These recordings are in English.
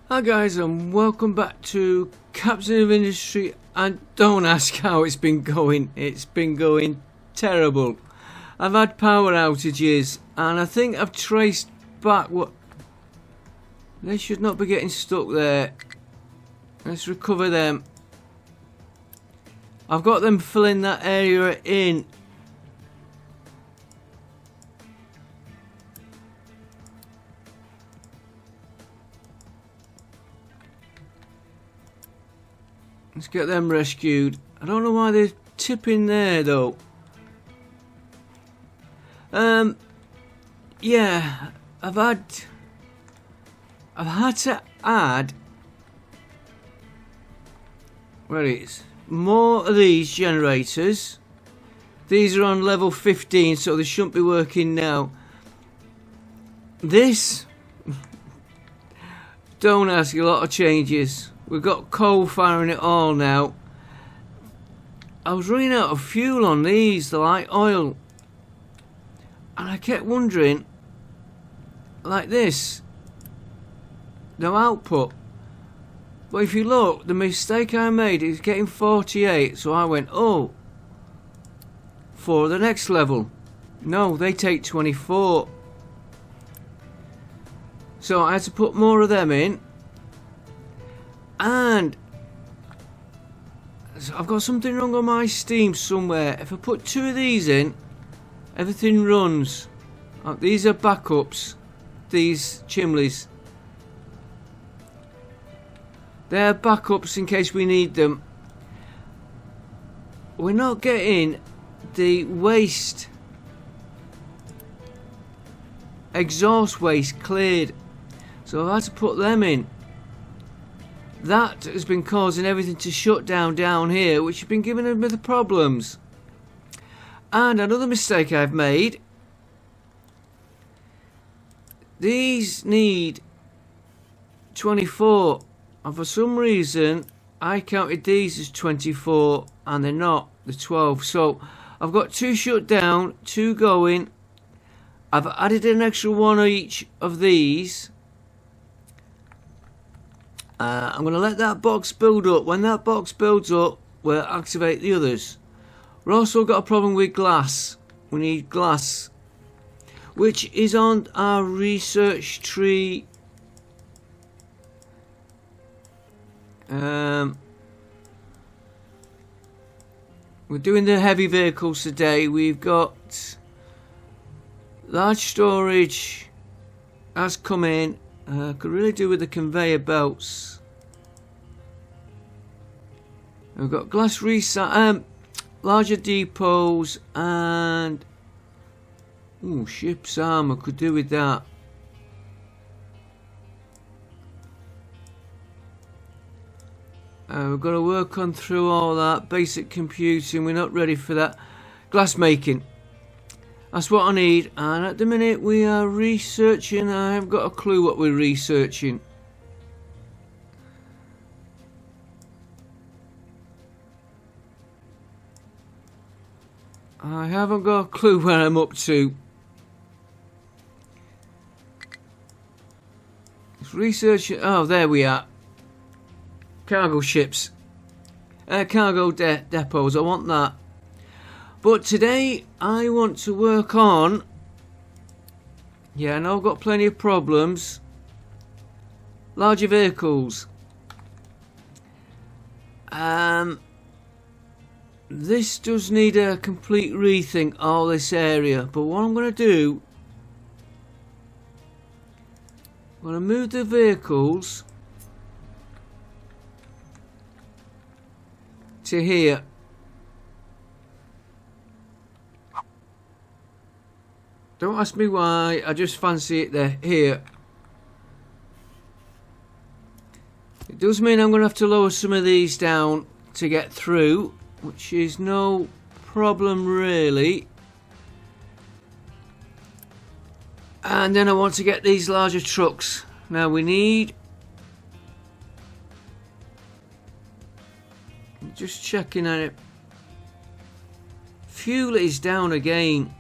Hi guys, and welcome back to Captain of Industry. And don't ask how it's been going. It's been going terrible. I've had power outages, and I think I've traced back what... They should not be getting stuck there. Let's recover them. I've got them filling that area in. Let's get them rescued. I don't know why they're tipping there though. Yeah, I've had to add, where it is, more of these generators. These are on level 15, so they shouldn't be working now. This, don't ask, a lot of changes. We've got coal firing it all now. I was running out of fuel on these, the light oil. And I kept wondering, like this, no output. But if you look, the mistake I made is getting 48, so I went, oh, for the next level. No, they take 24. So I had to put more of them in. And I've got something wrong on my Steam somewhere. If I put 2 of these in, everything runs. Oh, these are backups. These chimneys. They're backups in case we need them. We're not getting the waste, exhaust waste cleared. So I've had to put them in. That has been causing everything to shut down here, which has been giving them the problems. And another mistake I've made. These need 24. And for some reason, I counted these as 24 and they're not, the 12. So I've got 2 shut down, 2 going. I've added an extra 1 on each of these. I'm going to let that box build up. When that box builds up, we'll activate the others. We've also got a problem with glass. We need glass, which is on our research tree. We're doing the heavy vehicles today. We've got large storage has come in. Could really do with the conveyor belts. We've got glass larger depots and ship's armour could do with that. We've got to work on through all that basic computing. We're not ready for that. Glass making. That's what I need, and at the minute we are researching. I haven't got a clue what we're researching. I haven't got a clue where I'm up to. It's researching. Oh, there we are. Cargo ships. Cargo depots. I want that. But today I want to work on, yeah, I know I've got plenty of problems, larger vehicles. This does need a complete rethink, all this area. But what I'm going to do, I'm going to move the vehicles to here. Don't ask me why, I just fancy it there, here. It does mean I'm going to have to lower some of these down to get through, which is no problem really. And then I want to get these larger trucks. Now we need... Just checking on it. Fuel is down again.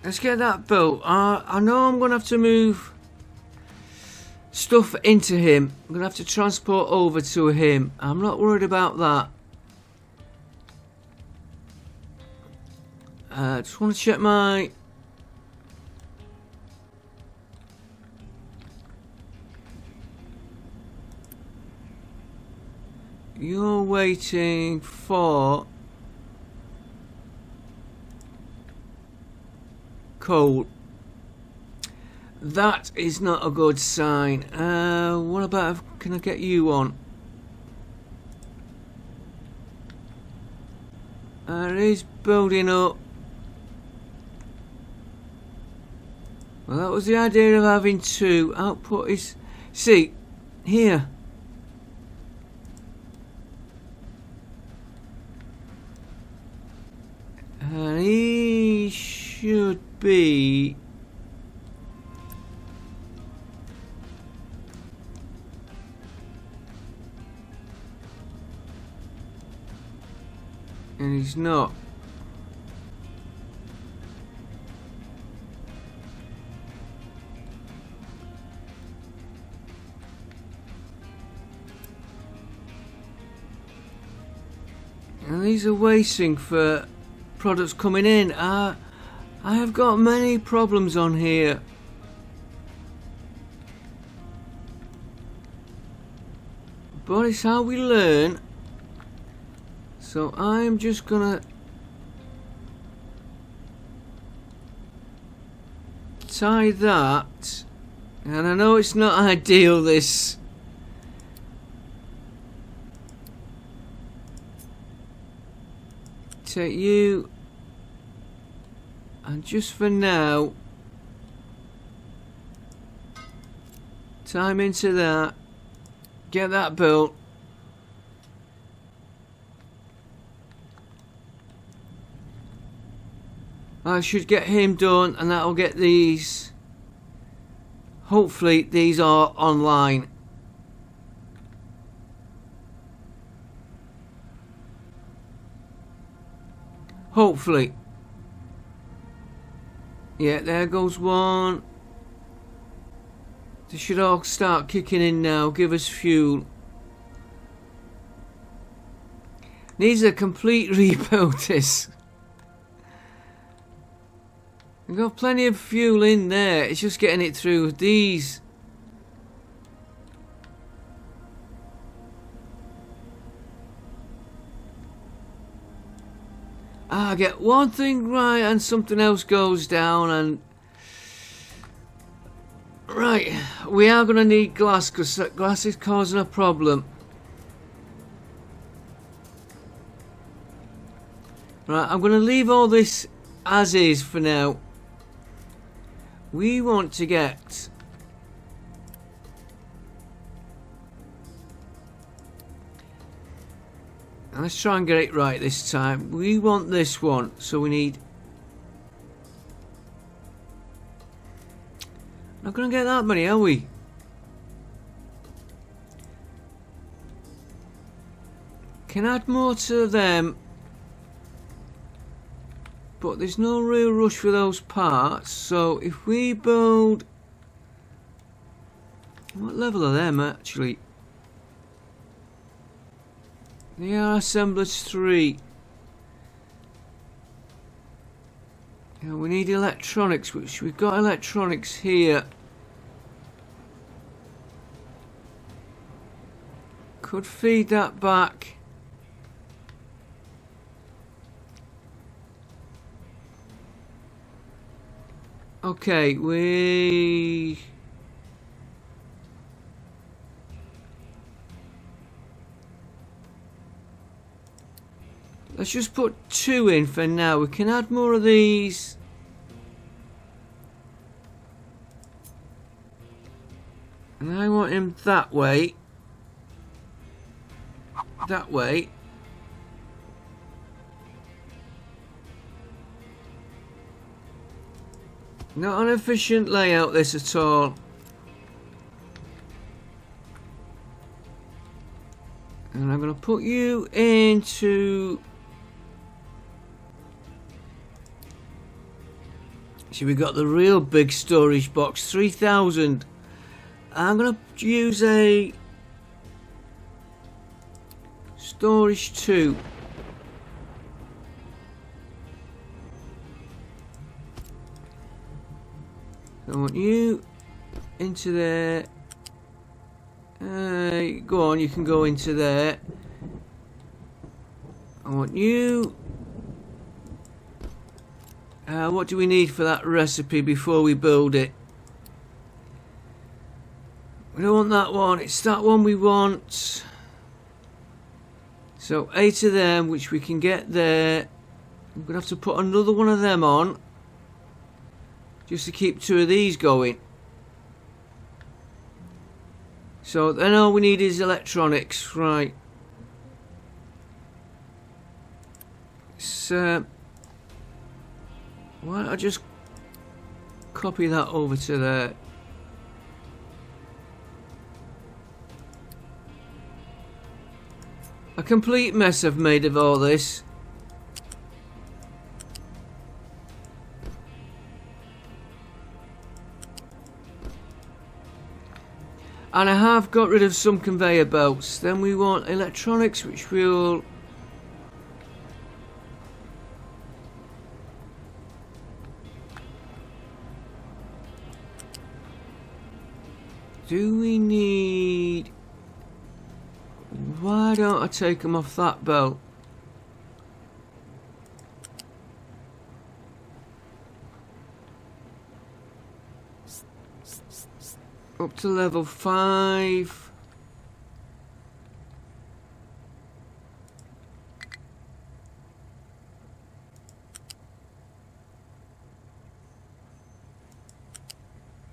Let's get that built. I know I'm going to have to move stuff into him. I'm going to have to transport over to him. I'm not worried about that. Just want to check my... You're waiting for... coal. That is not a good sign. What about... Can I get you on? It is building up. Well, that was the idea of having two. Output is... See, here. And he should be... And he's not. And these are waiting for products coming in. I have got many problems on here. But it's how we learn. So I'm just gonna tie that. And I know it's not ideal, this. Take you, and just for now, time into that, get that built. I should get him done, and that'll get these. Hopefully these are online. Hopefully. Yeah, there goes one. They should all start kicking in now. Give us fuel. Needs a complete rebuild, this. We've got plenty of fuel in there. It's just getting it through these. I get one thing right and something else goes down, and right, we are going to need glass because glass is causing a problem. Right, I'm going to leave all this as is for now. We want to get let's try and get it right this time. We want this one, so we need... Not gonna get that many, are we? Can add more to them, but there's no real rush for those parts. So if we build... What level are them actually? They are assemblers 3. Yeah, we need electronics, which we've got electronics here. Could feed that back. Okay, we... Let's just put 2 in for now. We can add more of these. And I want him that way. That way. Not an efficient layout, this at all. And I'm going to put you into... So we got the real big storage box, 3,000. I'm going to use a storage 2. I want you into there. Go on, you can go into there. I want you. What do we need for that recipe before we build it? We don't want that one, it's that one we want. So 8 of them, which we can get there. I'm going to have to put another one of them on, just to keep 2 of these going. So then all we need is electronics, right. So why don't I just copy that over to there. A complete mess I've made of all this. And I have got rid of some conveyor belts. Then we want electronics, which will... Do we need... Why don't I take them off that belt? Up to level 5.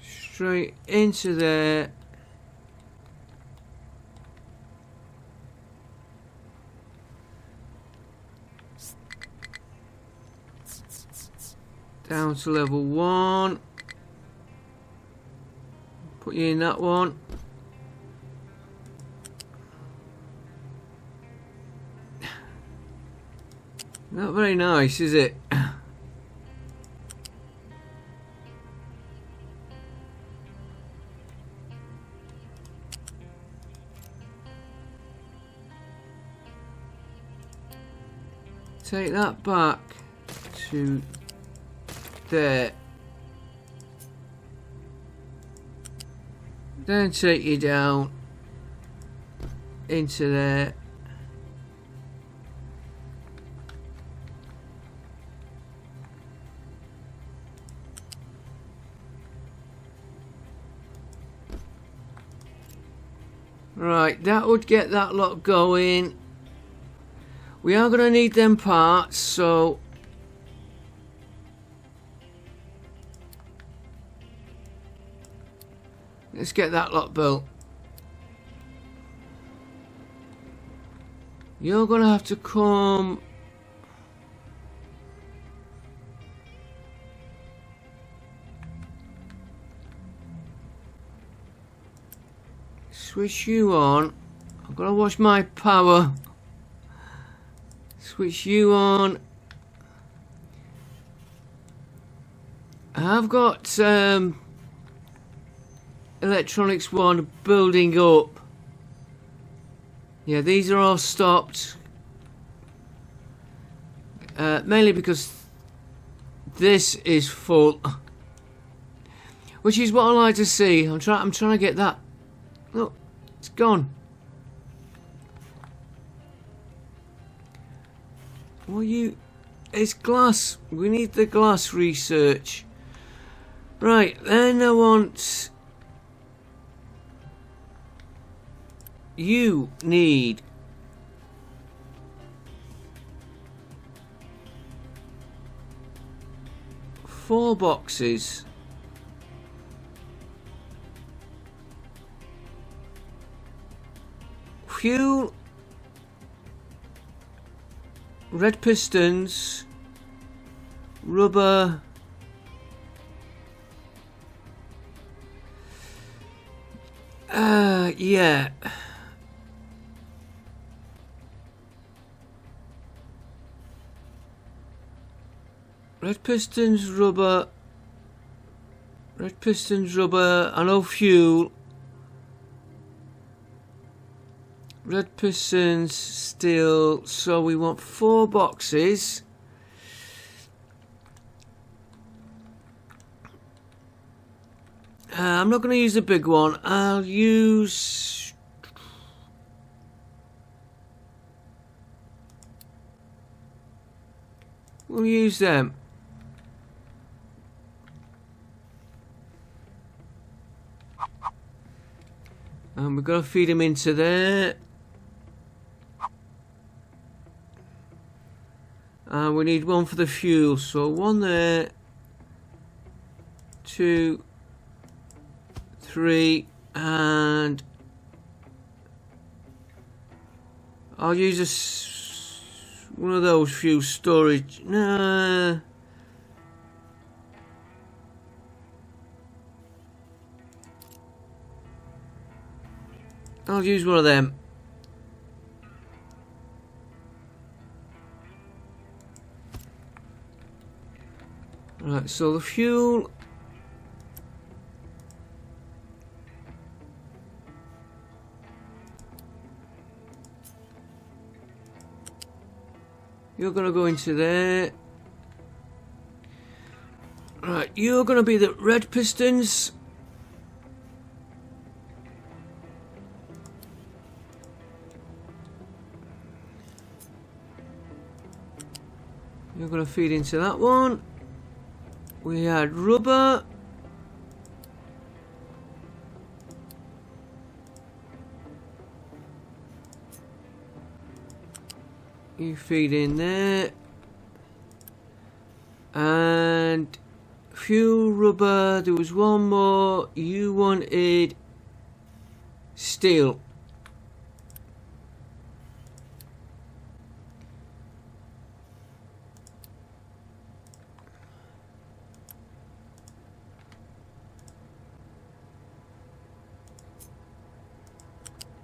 Straight into there. Down to level 1. Put you in that one. Not very nice, is it? Take that back to there. Then take you down into there. Right, that would get that lot going. We are going to need them parts, so let's get that lot built. You're going to have to come... Switch you on. I've got to watch my power. Switch you on. I've got electronics 1 building up. Yeah, these are all stopped. Mainly because this is full. Which is what I like to see. I'm trying to get that. Look, it's gone. Well, it's glass. We need the glass research. Right, then I want... You need... four boxes. Fuel... Red pistons, rubber, yeah. Red pistons, rubber, Red pistons, rubber, and no fuel. Red pistons, steel. So we want 4 boxes. I'm not going to use the big one. I'll use... We'll use them. And we've got to feed them into there. And we need one for the fuel. So 1 there. 2, 3, and I'll use one of those fuel storage. Nah. I'll use one of them. Right, so the fuel. You're going to go into there. Right, you're going to be the red pistons. You're going to feed into that one. We had rubber. You feed in there. And fuel, rubber. There was one more. You wanted steel.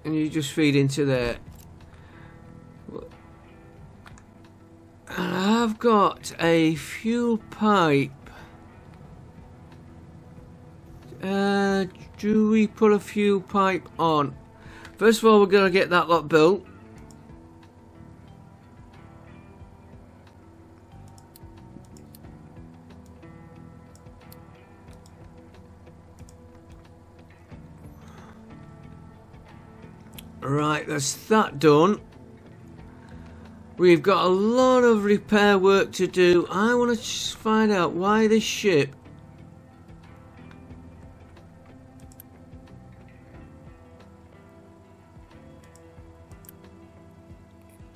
And you just feed into there. And I've got a fuel pipe. Do we put a fuel pipe on? First of all, we're going to get that lot built. Right, that's that done. We've got a lot of repair work to do. I want to find out why this ship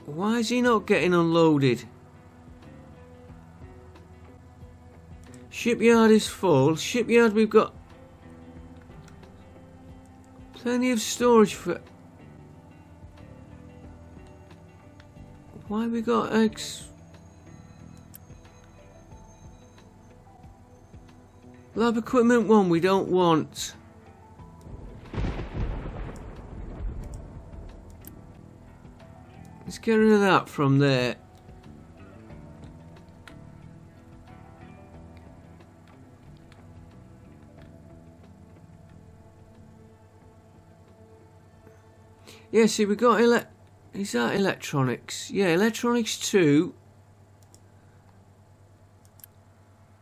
why is he not getting unloaded? Shipyard is full. Shipyard, we've got plenty of storage for... Why we got eggs? Lab equipment 1 we don't want. Let's get rid of that from there. Yeah, see, we got is that electronics? Yeah, electronics 2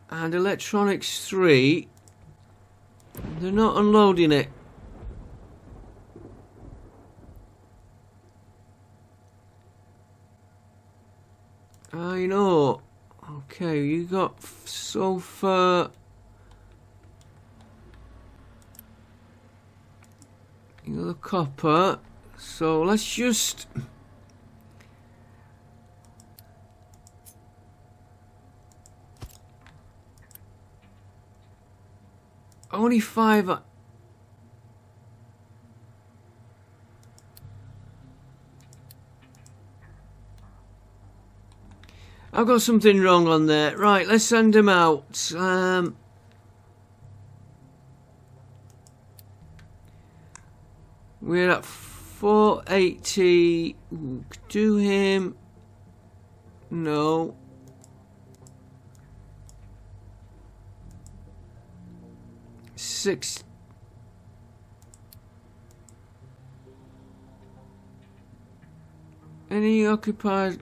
and electronics 3. They're not unloading it. I know. Okay, you got sulfur. You got the copper. So let's just only 5. I've got something wrong on there. Right, let's send him out. We're at 480. Do him. No. 6. Any occupied?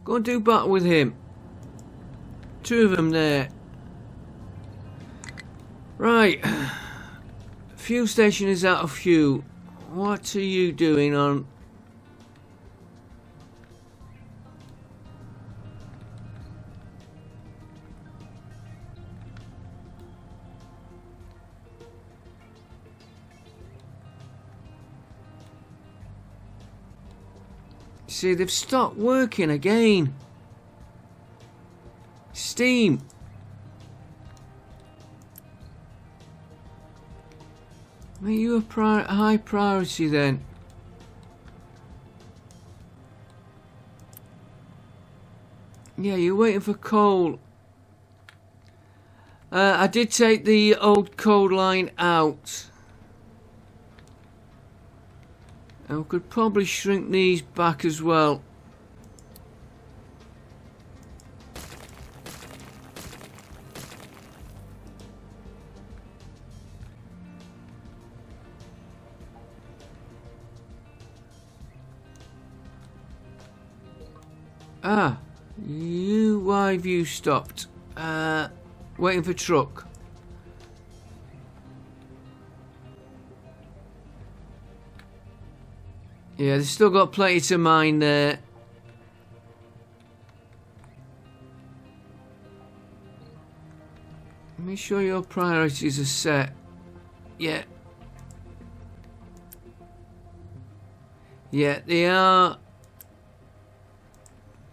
Go and do battle with him. 2 of them there. Right. Fuel station is out of fuel. What are you doing on? See, they've stopped working again. Steam. Make you a high priority then. Yeah, you're waiting for coal. I did take the old coal line out. And we could probably shrink these back as well. Ah, why have you stopped? Waiting for truck. Yeah, they've still got plenty to mine there. Make sure your priorities are set. Yeah. Yeah, they are.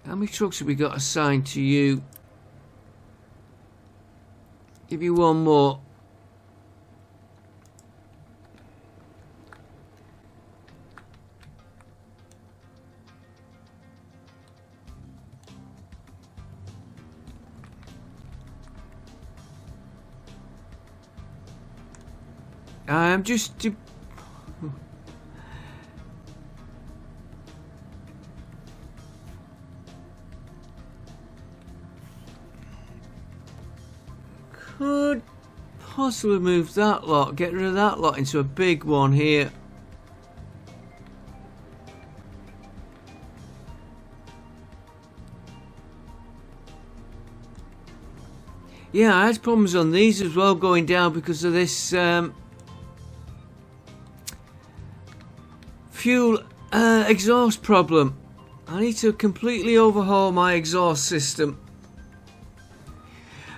How many trucks have we got assigned to you? Give you one more. I'm just... Could possibly move that lot, get rid of that lot into a big one here. Yeah, I had problems on these as well going down because of this fuel exhaust problem. I need to completely overhaul my exhaust system.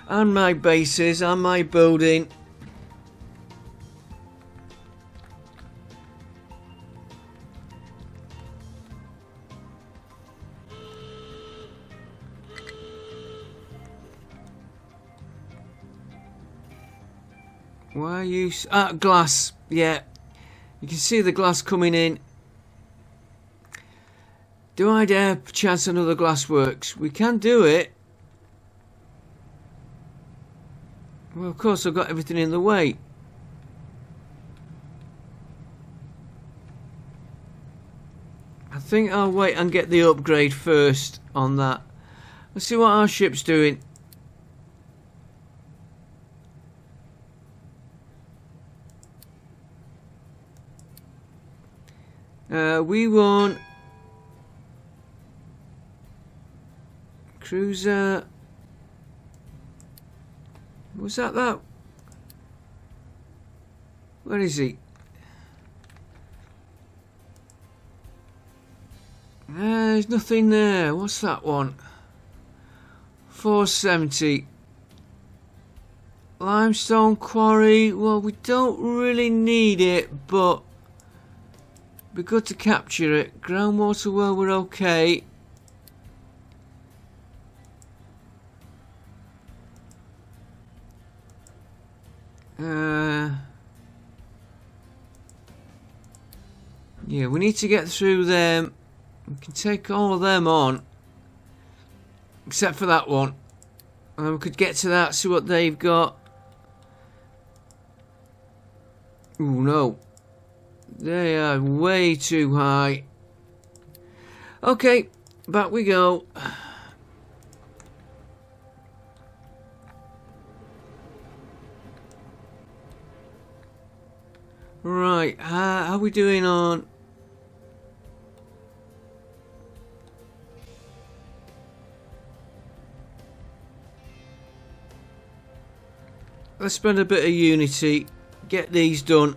And my bases and my building. Why are you... glass. Yeah. You can see the glass coming in. Do I dare chance another glass works? We can do it. Well, of course, I've got everything in the way. I think I'll wait and get the upgrade first on that. Let's see what our ship's doing. We won. Cruiser. Was that? Where is he? There's nothing there. What's that one? 470. Limestone quarry. Well, we don't really need it, but it'd be good to capture it. Groundwater well, we're okay. Yeah, we need to get through them. We can take all of them on, except for that one. And we could get to that, see what they've got. Ooh, no. They are way too high. Okay, back we go. Right, how are we doing on... Let's spend a bit of unity, get these done.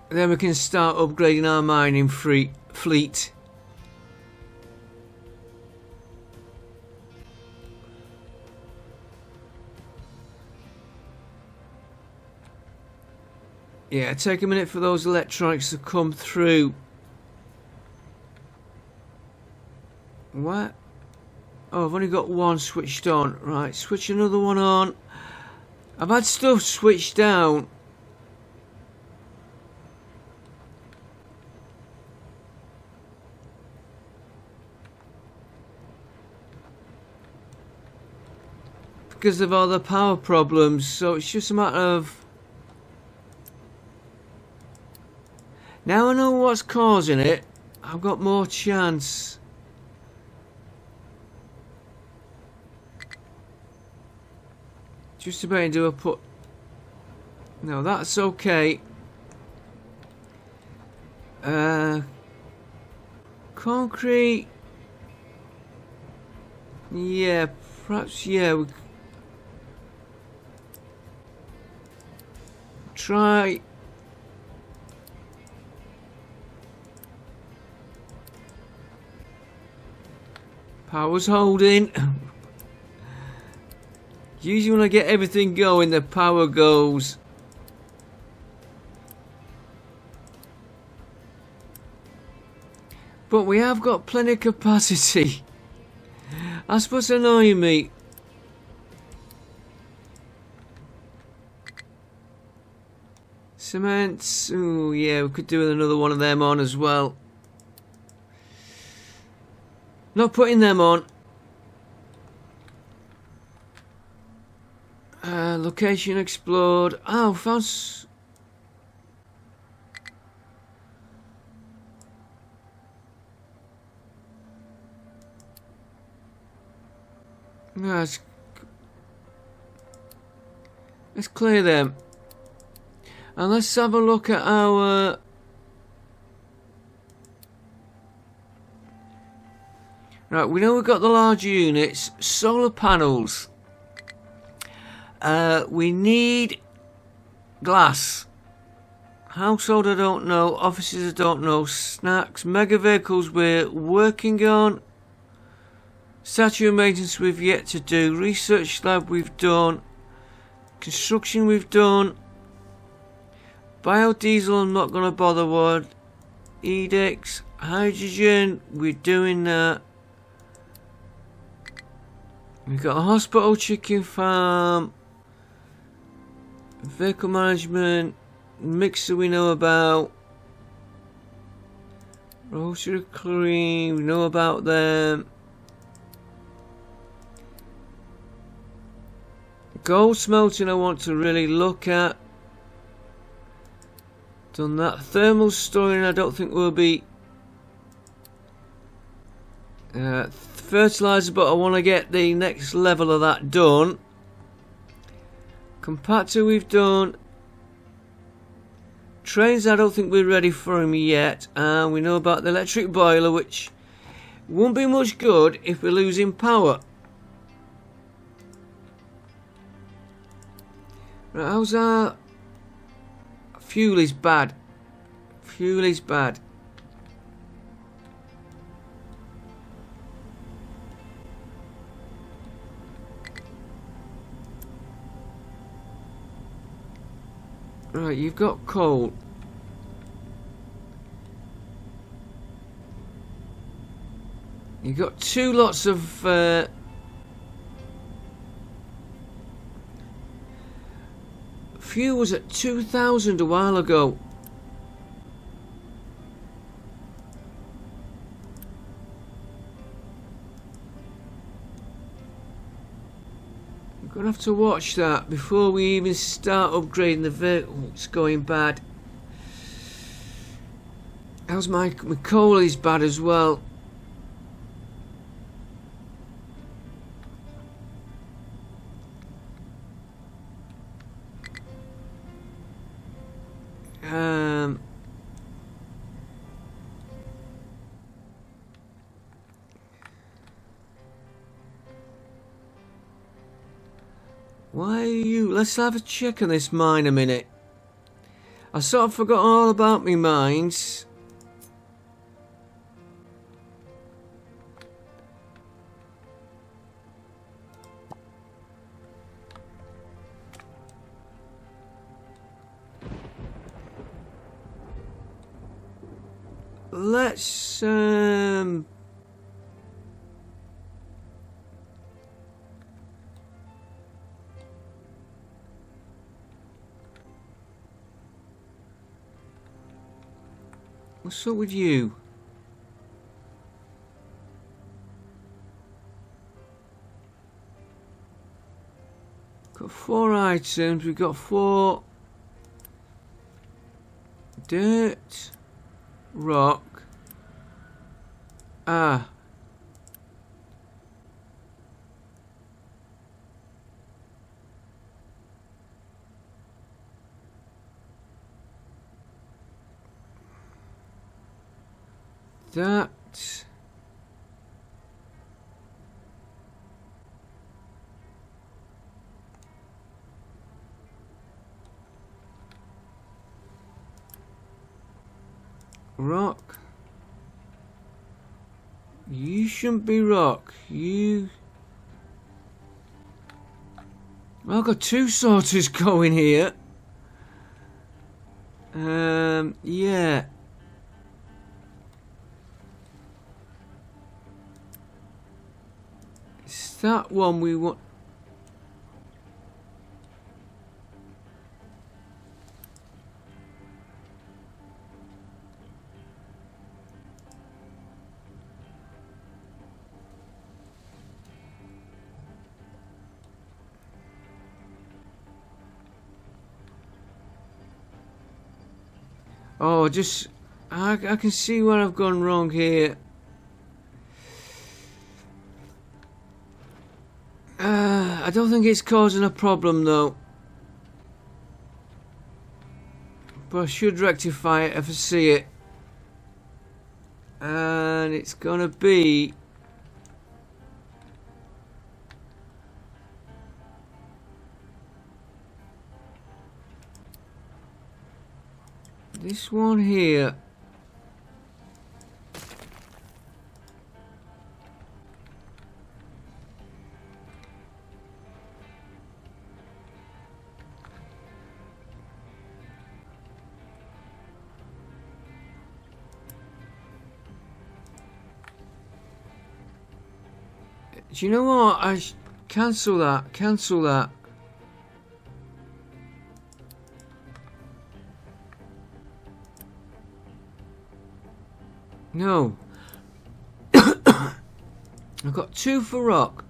Then we can start upgrading our mining fleet. Yeah, take a minute for those electronics to come through. What? Oh, I've only got one switched on. Right, switch another one on. I've had stuff switched down. Because of all the power problems, so it's just a matter of... Now I know what's causing it, I've got more chance. Just about to do a put... No, that's okay. Concrete... Yeah, perhaps, yeah, we... Try... Power's holding. Usually when I get everything going, the power goes. But we have got plenty of capacity. That's what's annoying me. Cement. Oh yeah, we could do another one of them on as well. Not putting them on. Location explored. Oh, found... No, let's clear them. And let's have a look at our... Right, we know we've got the large units. Solar panels. We need glass. Household, I don't know. Offices, I don't know. Snacks. Mega vehicles we're working on. Statue maintenance we've yet to do. Research lab we've done. Construction we've done. Biodiesel I'm not going to bother with. Edicts. Hydrogen, we're doing that. We've got a hospital, chicken farm. Vehicle management. Mixer we know about. Roastery cream, we know about them. Gold smelting I want to really look at. Done that. Thermal storing I don't think will be. Fertilizer, but I want to get the next level of that done. Compactor we've done. Trains I don't think we're ready for them yet. And we know about the electric boiler, which won't be much good if we're losing power. Right, how's our... Fuel is bad. Fuel is bad. Right, you've got coal. You've got two lots of fuel was at 2,000 a while ago. Gonna have to watch that before we even start upgrading the vehicle. It's going bad. How's my coal is bad as well. Why are you... Let's have a check on this mine a minute. I sort of forgot all about me mines. Let's what's up with you? Got 4 items, we've got 4 dirt, rock. Ah. That. Rock. You shouldn't be rock. You... I've got 2 sorters going here. Yeah. It's that one we want. Oh, just... I can see where I've gone wrong here. I don't think it's causing a problem though. But I should rectify it if I see it. And it's gonna be... this one here. Do you know what? Cancel that. Cancel that. No. I've got 2 for rock.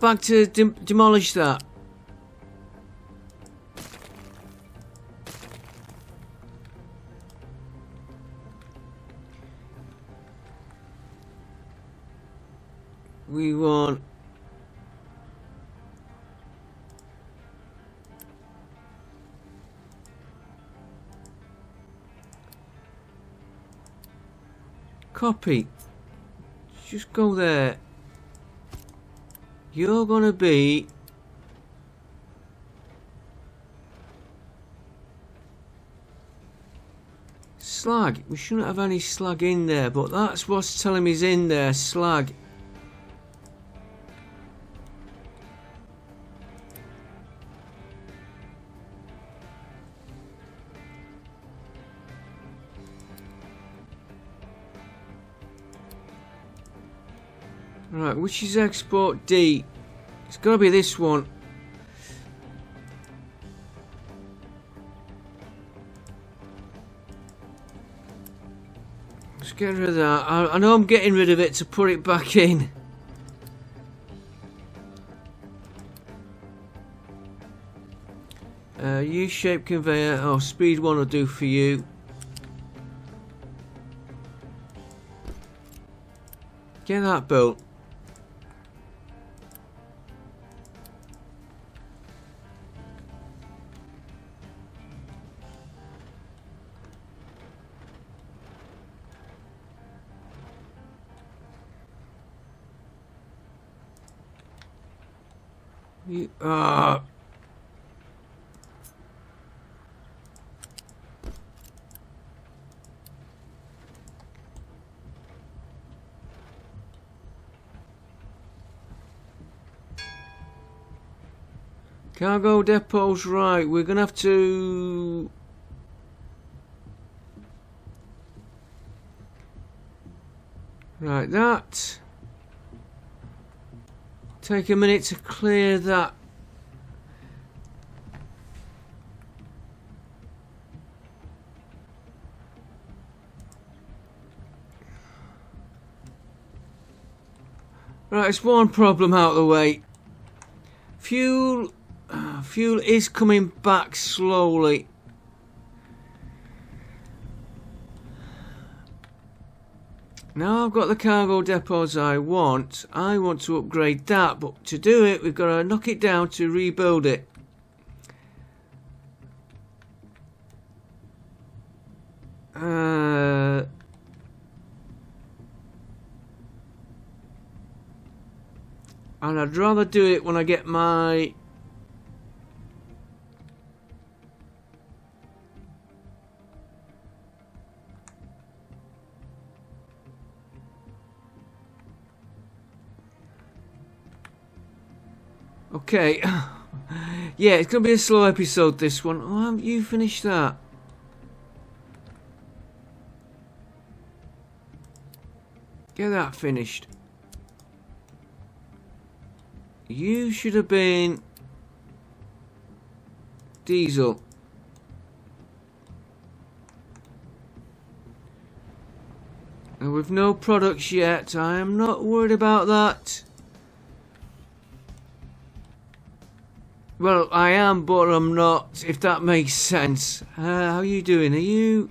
Back to demolish that. We want... copy. Just go there. You're gonna be... slag. We shouldn't have any slag in there, but that's what's telling me is in there. Slag. Right, which is export D? It's got to be this one. Let's get rid of that. I know I'm getting rid of it to put it back in. U-shaped conveyor. Oh, speed 1 will do for you. Get that built. You, cargo depots, right, we're gonna have to... Right, that. Take a minute to clear that. Right, it's one problem out of the way. Fuel is coming back slowly. Now I've got the cargo depots I want to upgrade that, but to do it we've got to knock it down to rebuild it. And I'd rather do it when I get my... Okay. Yeah, it's going to be a slow episode, this one. Oh, haven't you finished that? Get that finished. You should have been diesel. And with no products yet, I am not worried about that. Well, I am, but I'm not, if that makes sense. How are you doing? Are you...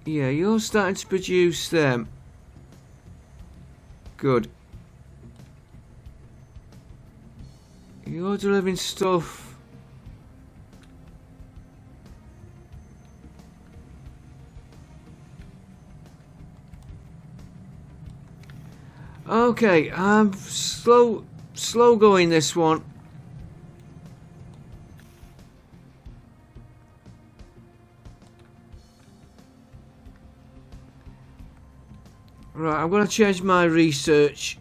Yeah, you're starting to produce them. Good. You're delivering stuff. Okay, I'm slow going this one. Right, I'm going to change my research.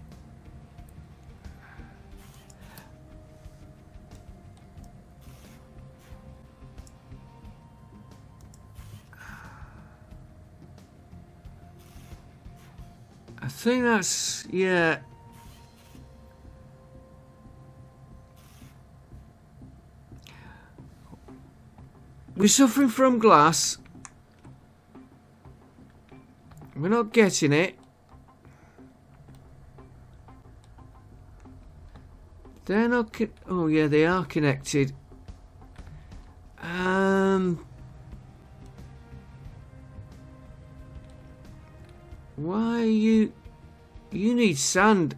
I think that's, yeah. We're suffering from glass. We're not getting it. They're not. Oh yeah, they are connected. Why you? You need sand.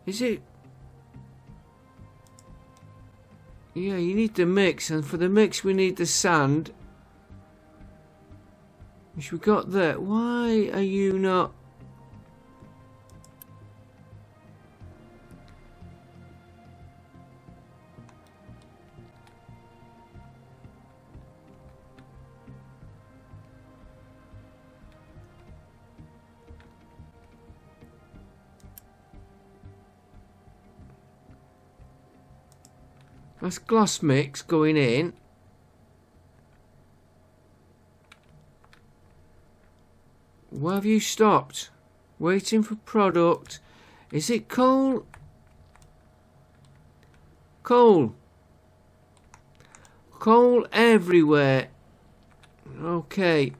Is it? Yeah, you need the mix, and for the mix we need the sand. Which we got there. Why are you not? That's glass mix going in. Where have you stopped? Waiting for product. Is it coal? Coal. Coal everywhere. Okay.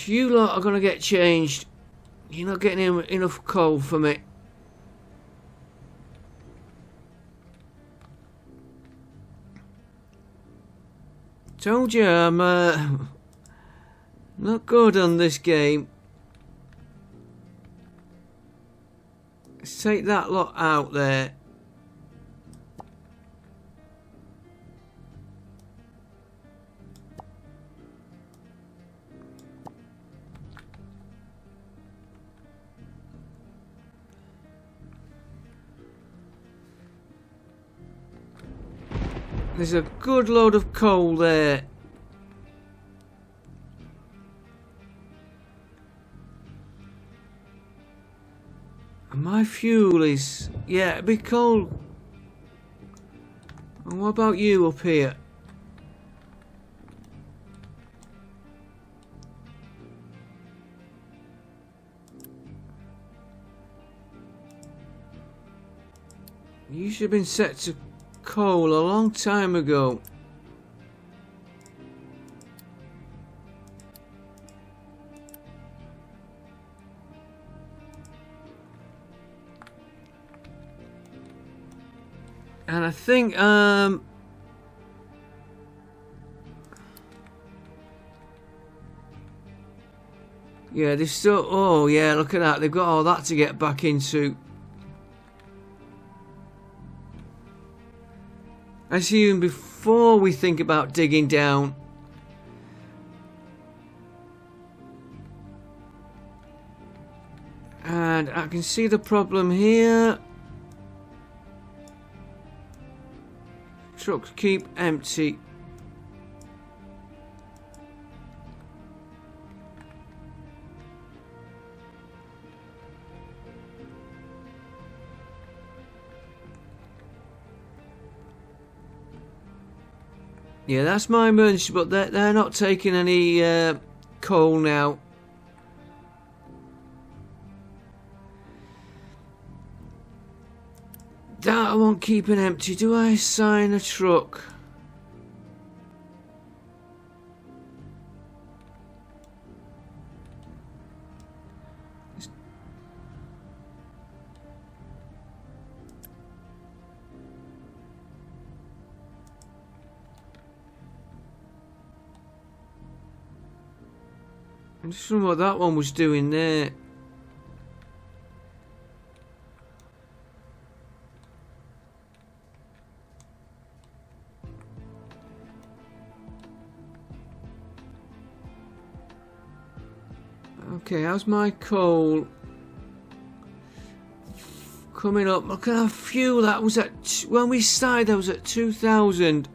You lot are going to get changed. You're not getting enough coal for me. Told you I'm not good on this game. take that lot out there. There's a good load of coal there. And my fuel is... yeah, it'd be cold. And what about you up here? You should have been set to coal a long time ago. And I think yeah, they've still... oh yeah, look at that, they've got all that to get back into. I see, even before we think about digging down. And I can see the problem here. Trucks keep empty. Yeah, that's my emergency, but they're not taking any coal now. That I won't keep it empty. Do I assign a truck? I'm just wondering what that one was doing there. Okay, how's my coal coming up? Look at how fuel that was at. When we started, that was at 2,000.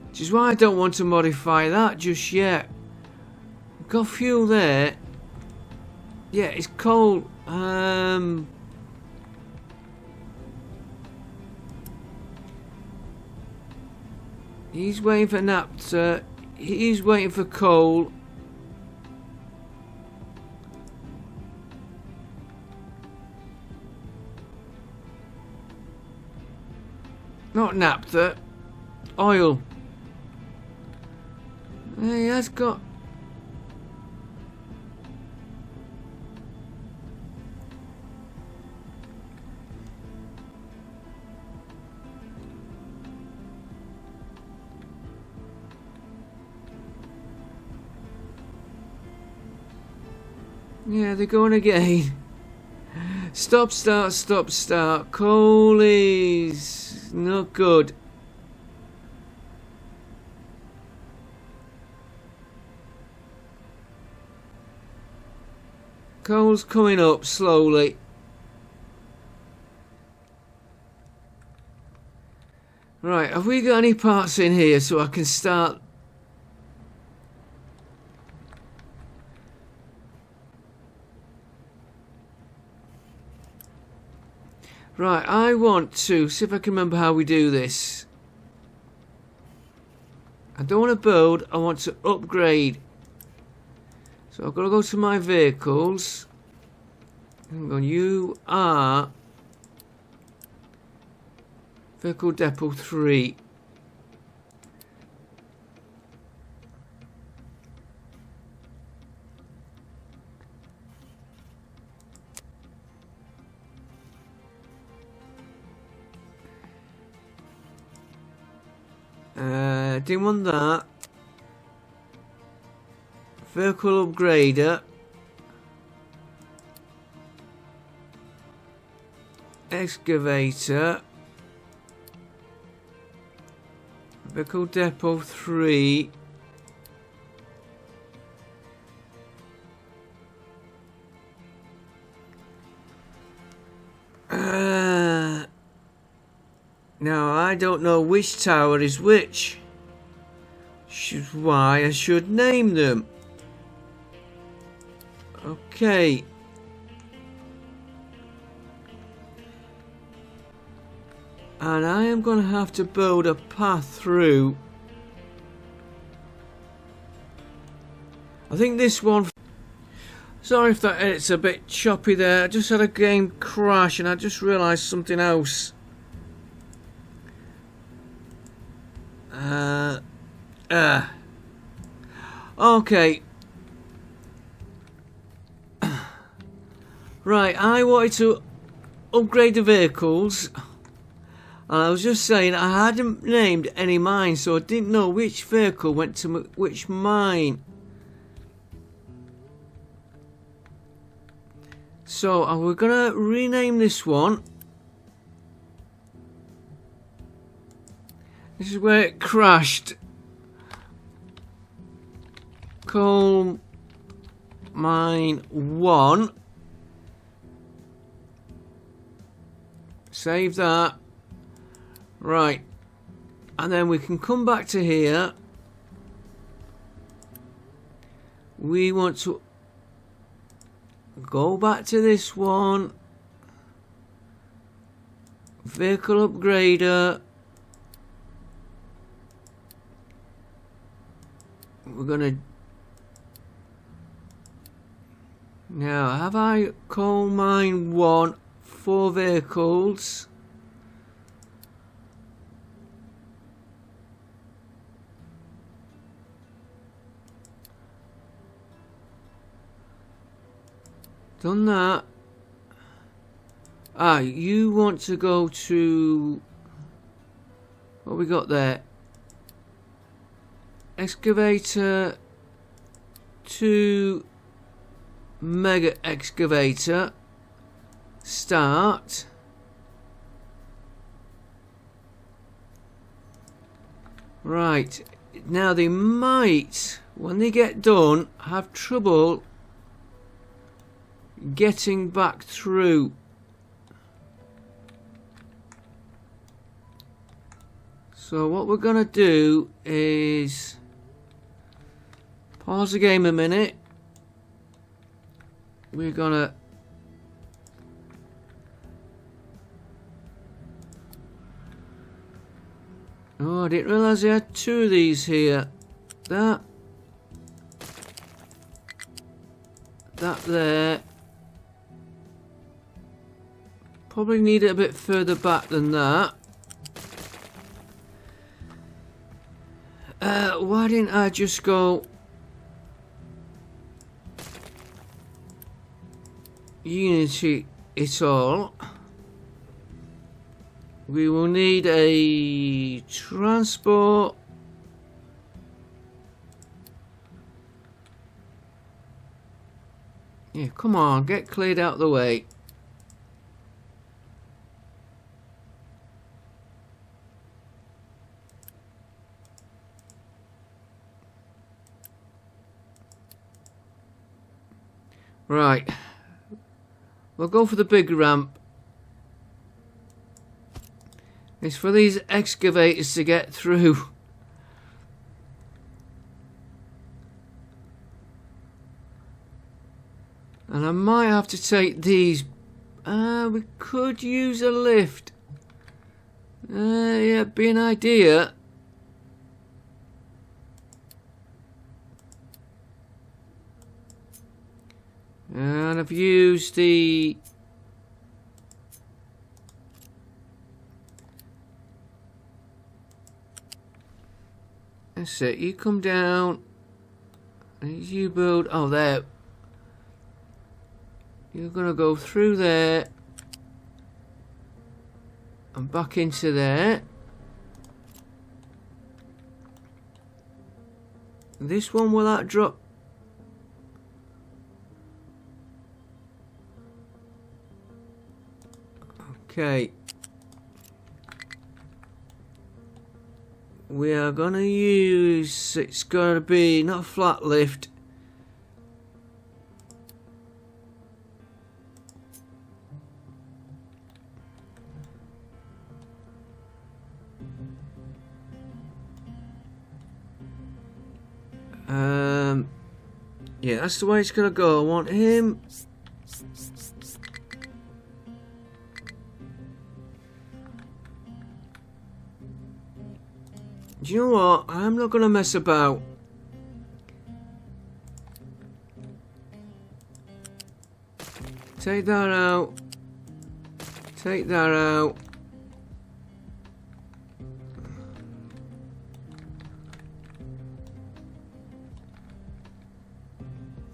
Which is why I don't want to modify that just yet. Got fuel there. Yeah, it's coal. He's waiting for naphtha. He's waiting for coal. Not naphtha. Oil. He has got... yeah, they're going again. Stop, start, stop, start. Coal is not good. Coal's coming up slowly. Right, have we got any parts in here so I can start? Right, I want to see if I can remember how we do this. I don't want to build, I want to upgrade. So I've got to go to my vehicles. Hang on, you are Vehicle Depot 3. Didn't want that. Vehicle upgrader. excavator. Vehicle depot 3. Now I don't know which tower is which. Which is why I should name them. Okay. And I am going to have to build a path through. I think this one... Sorry if that it's a bit choppy there. I just had a game crash and I just realised something else. Okay. Right, I wanted to upgrade the vehicles. And I was just saying I hadn't named any mines, so I didn't know which vehicle went to which mine. So we're gonna rename this one. This is where it crashed. Coal mine 1. Save that. Right. And then we can come back to here. We want to go back to this one. Vehicle upgrader. We're gonna... Now, have I coal mine 1, 4 vehicles? Done that. Ah, you want to go to... What we got there? Excavator to mega excavator. Start. Right. Now they might, when they get done, have trouble getting back through. So what we're gonna do is pause the game a minute. We're gonna oh, I didn't realise I had 2 of these here. That there. Probably need it a bit further back than that. Why didn't I just go unity it all? We will need a transport. Yeah, come on, get cleared out of the way. Right, we'll go for the big ramp. It's for these excavators to get through. And I might have to take these. We could use a lift. Yeah, be an idea. And I've used the... That's it, you come down. And you build... Oh, there. You're going to go through there. And back into there. This one, will that drop? Okay. We are gonna use, it's gotta be not a flat lift. Yeah, that's the way it's gonna go. I want him. Do you know what? I'm not gonna mess about. Take that out. Take that out.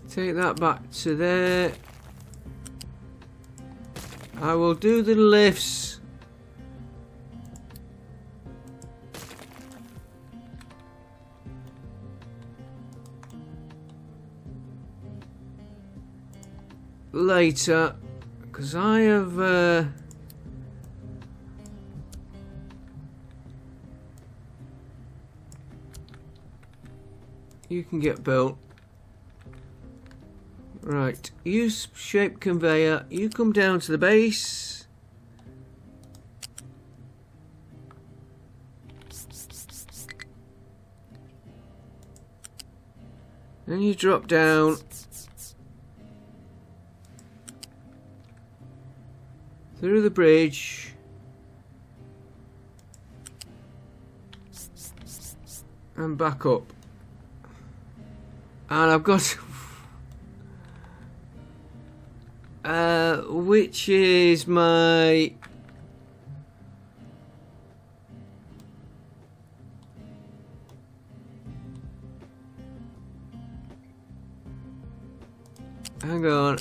Take that back to there. I will do the lifts. Later, because I have you can get built. Right, use shape conveyor. You come down to the base. Then you drop down. Through the bridge. And back up. And I've got which is my hang on.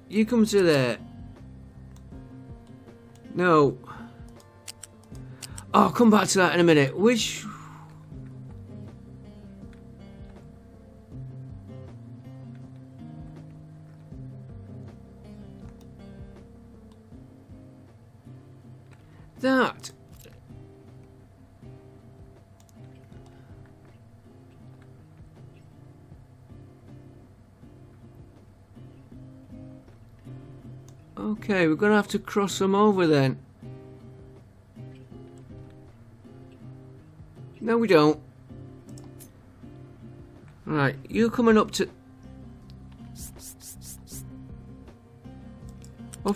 You come to there. No. Oh, I'll come back to that in a minute. Which that okay, we're gonna have to cross them over then. No, we don't. Right, you're coming up to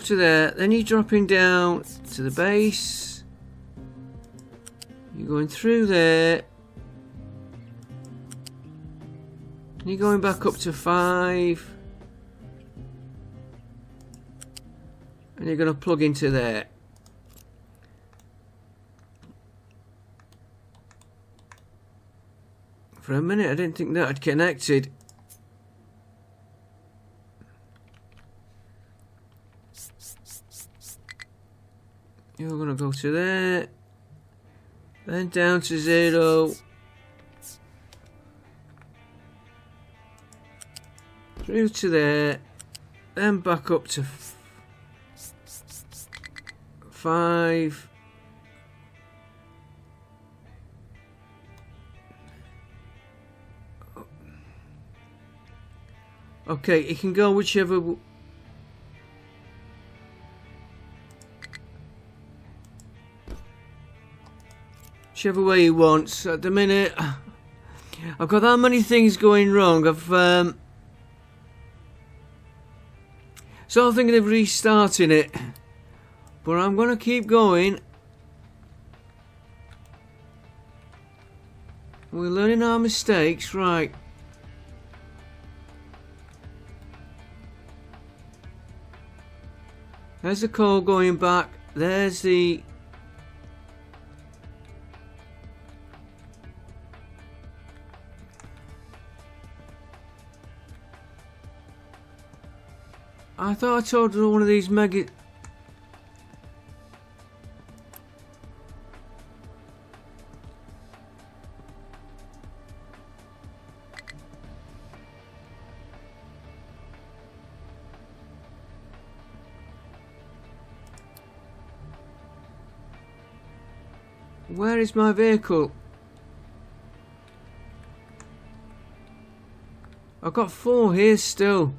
there, then you're dropping down to the base. You're going through there. And you're going back up to 5. And you're going to plug into there. For a minute I didn't think that had connected. You're going to go to there. Then down to 0. Through to there. Then back up to 5. Okay, it can go whichever way he wants. At the minute, I've got that many things going wrong. I've so I'm thinking of restarting it, but I'm gonna keep going. We're learning our mistakes, right? There's the coal going back. There's the I thought I told her one of these mega Where is my vehicle? I've got 4 here still.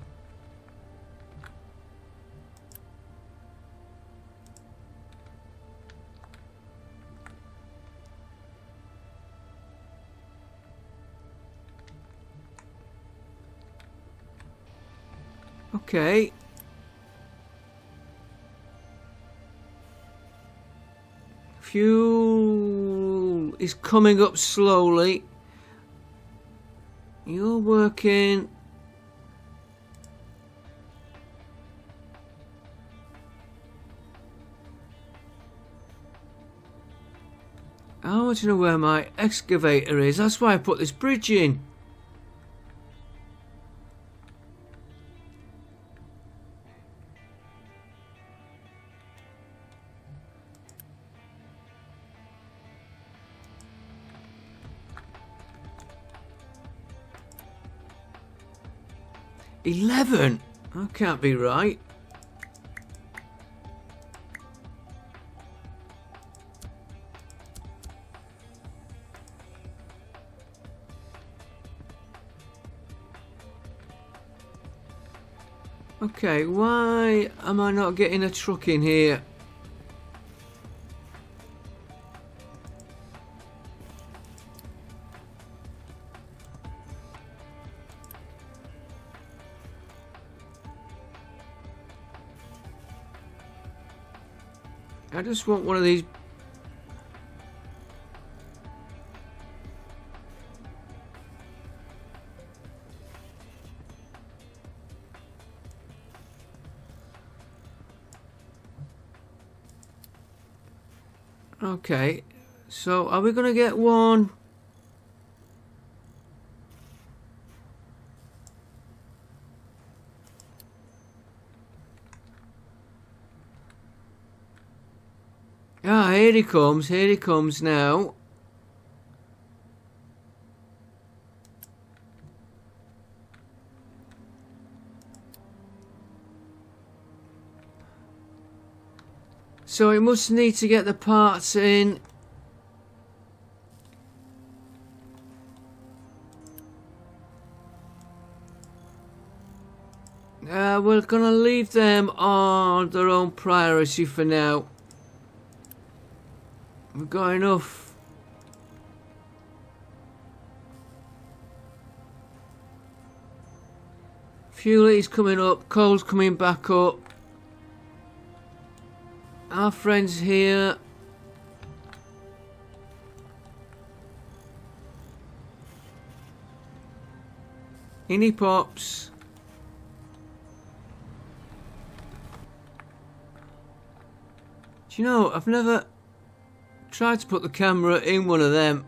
Okay. Fuel is coming up slowly. You're working. I want to know where my excavator is. That's why I put this bridge in. $11? That can't be right. Okay, why am I not getting a truck in here? I just want one of these. Okay, so are we gonna get one? Ah, here he comes now. So it must need to get the parts in. We're gonna leave them on their own priority for now. We've got enough. Fuel is coming up, coal's coming back up. Our friends here. In he pops. Do you know, I've never tried to put the camera in one of them.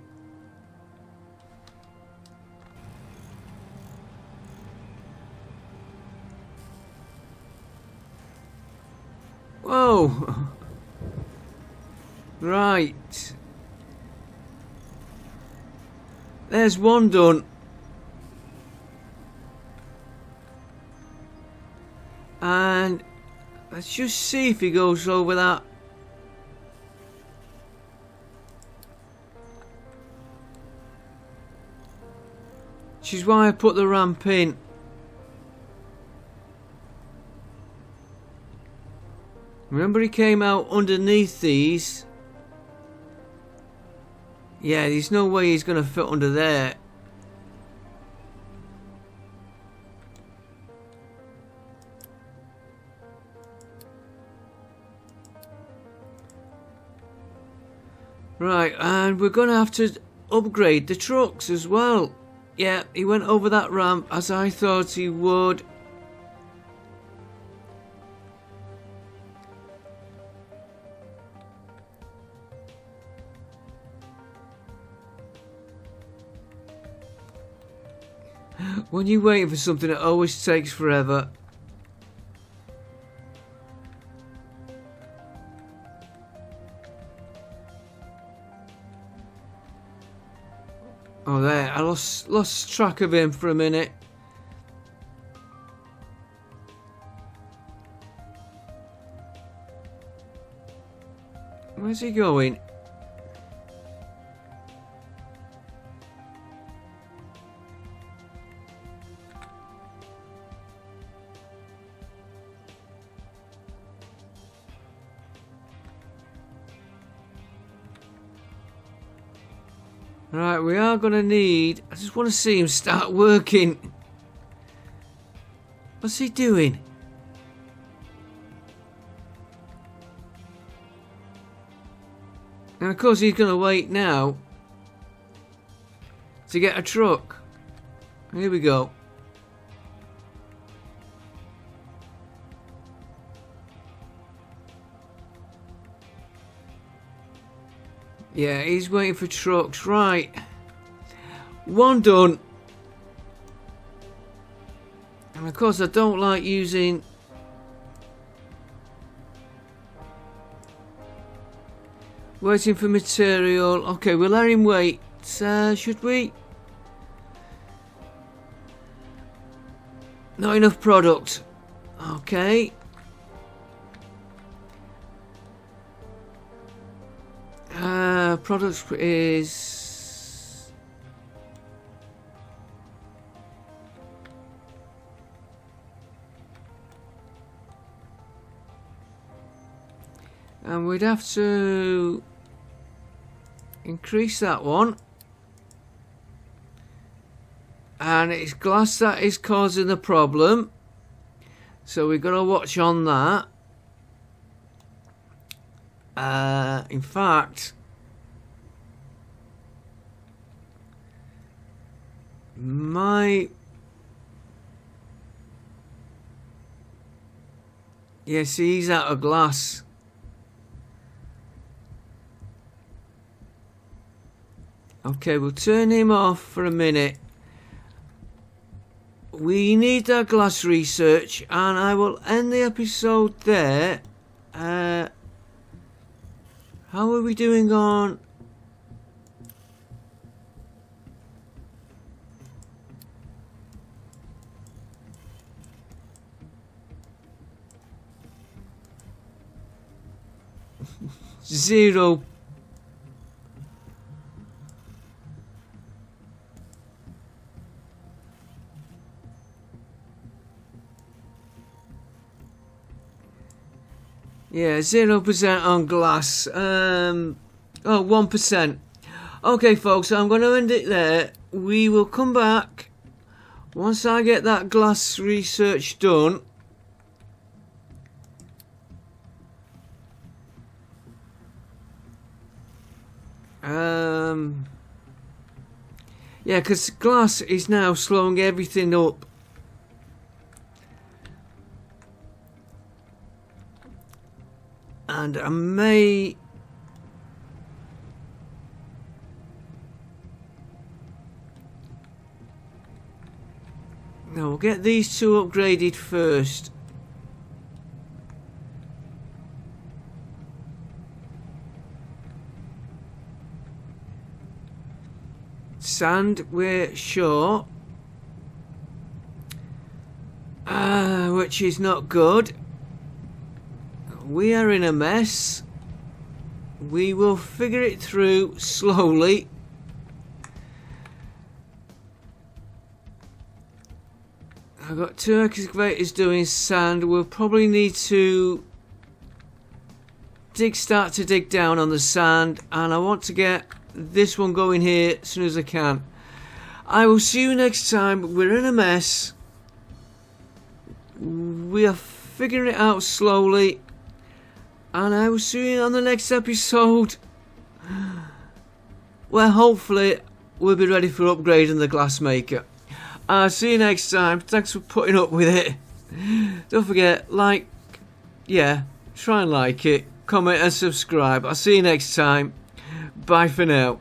Whoa! Right. There's one done. And let's just see if he goes over that. Which is why I put the ramp in. Remember he came out underneath these. Yeah, there's no way he's going to fit under there. Right, and we're going to have to upgrade the trucks as well. Yeah, he went over that ramp as I thought he would. When you're waiting for something, it always takes forever. Oh, there. I lost track of him for a minute. Where's he going? Right, we are going to need... I just want to see him start working. What's he doing? And of course he's going to wait now to get a truck. Here we go. Yeah, he's waiting for trucks. Right. One done. And of course I don't like using... Waiting for material. Okay, we'll let him wait. Should we? Not enough product. Okay. Product is... And we'd have to increase that one. And it's glass that is causing the problem. So we've got to watch on that. In fact, yeah, see, he's out of glass. Okay, we'll turn him off for a minute. We need that glass research, and I will end the episode there. How are we doing on... Zero. Yeah, 0% on glass. 1%. Okay, folks, I'm going to end it there. We will come back once I get that glass research done. Yeah, because glass is now slowing everything up. And I may... No, we'll get these two upgraded first. Sand, we're sure. Which is not good. We are in a mess. We will figure it through slowly. I've got 2 excavators doing sand. We'll probably need to start to dig down on the sand, and I want to get this one going here as soon as I can. I will see you next time. We're in a mess. We are figuring it out slowly. And I will see you on the next episode, where hopefully we'll be ready for upgrading the glass maker. I'll see you next time. Thanks for putting up with it. Don't forget, try and like it, comment and subscribe. I'll see you next time. Bye for now.